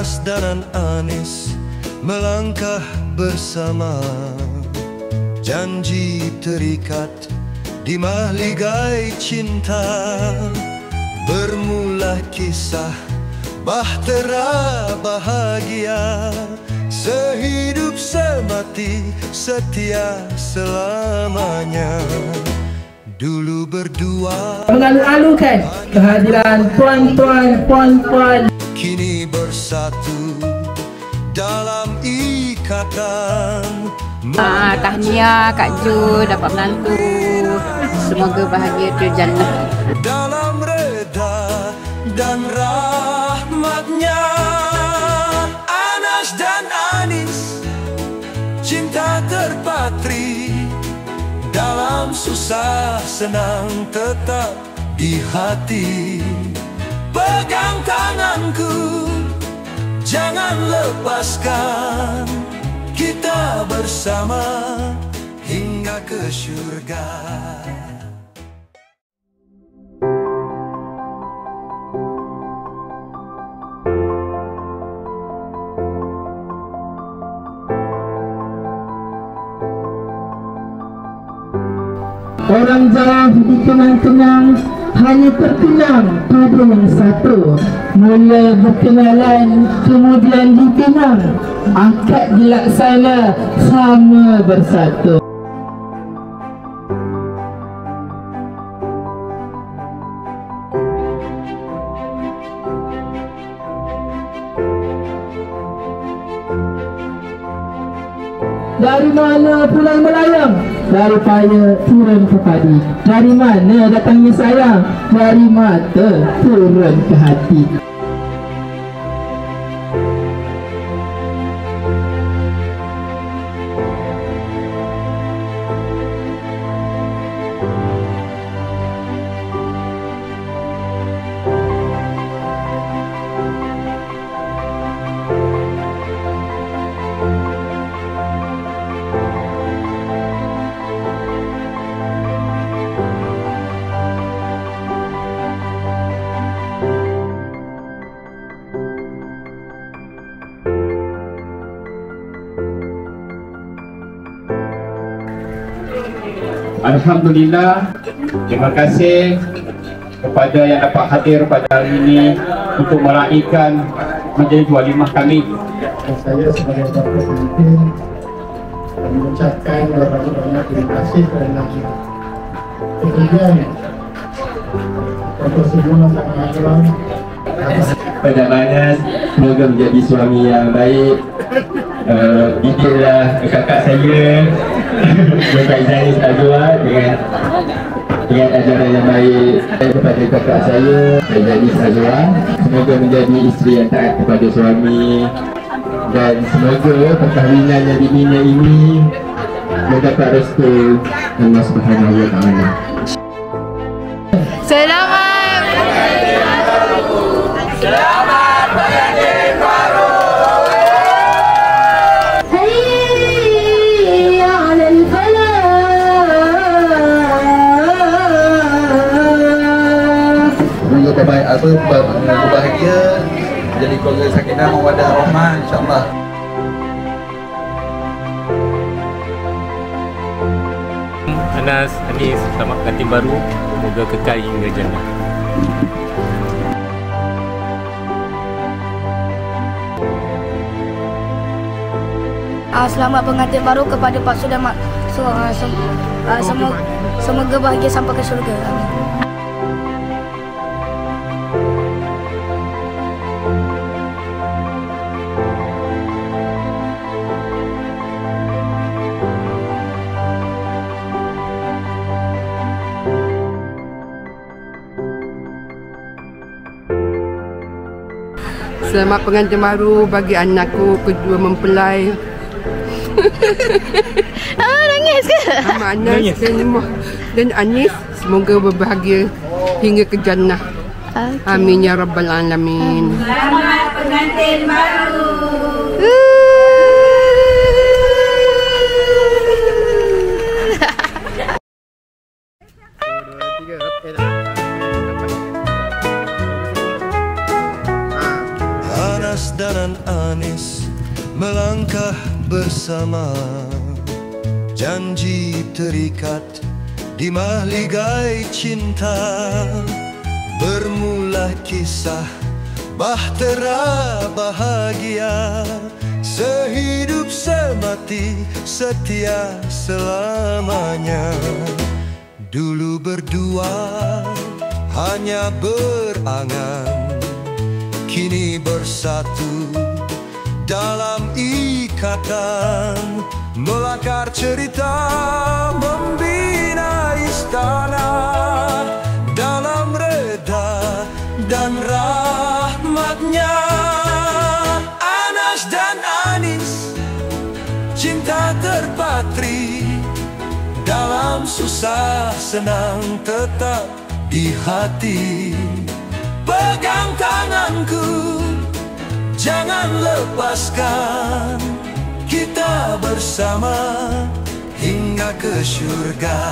Anas dan Anis melangkah bersama, janji terikat di mahligai cinta. Bermula kisah bahtera bahagia, sehidup semati setia selamanya. Dulu berdua mengalu-alukan kehadiran tuan-tuan, puan-puan, kini bersatu dalam ikatan. Tahniah Kak Jo dapat menantu. Semoga bahagia terjannah Dalam reda dan rahmatnya, Anas dan Anis cinta terpatri. Dalam susah senang tetap di hati. Pegang tanganku, jangan lepaskan. Kita bersama hingga ke surga. orang jauh dikenang-kenang hanya terkenang pada yang satu. Mula berkenalan, kemudian dipinang, akad dilaksana sama bersatu. Dari mana pulai melayang? Dari paya turun ke padi. Dari mana datangnya sayang? Dari mata turun ke hati. Alhamdulillah, terima kasih kepada yang dapat hadir pada hari ini untuk meraihkan majlis walimah kami. Saya sebagai wakil pemimpin mengucapkan banyak terima kasih kerana kemudian untuk semua sangat pada Anas, semoga menjadi suami yang baik. Didiklah kakak saya Bapak Zanis Azwar dengan ajaran yang baik kepada kakak saya Zanis Azwar. Semoga menjadi isteri yang taat kepada suami, dan semoga perkahwinan yang dininya ini mendapat restu Allah Subhanahu wa Ta'ala. Selamat pengantin baru. Terbaik berbahagia jadi keluarga sakinah mawaddah rahmah insyaallah. Anas, Anis, selamat pengantin baru, semoga kekal hingga jannah. Selamat pengantin baru kepada Pak Sudamat. Semoga bahagia sampai ke syurga. Amin. Selamat pengantin baru bagi anakku kedua mempelai. Nangis ke? Anas dan Anis, semoga berbahagia hingga ke jannah. Okay. Amin ya rabbal alamin. Selamat pengantin baru. Anas dan Anis melangkah bersama, janji terikat di mahligai cinta. Bermula kisah bahtera bahagia, sehidup semati setia selamanya. Dulu berdua hanya berangan, kini bersatu dalam ikatan. Melakar cerita membina istana dalam reda dan rahmatnya. Anas dan Anis cinta terpatri, dalam susah senang tetap di hati. Pegang tanganku, jangan lepaskan, kita bersama hingga ke syurga.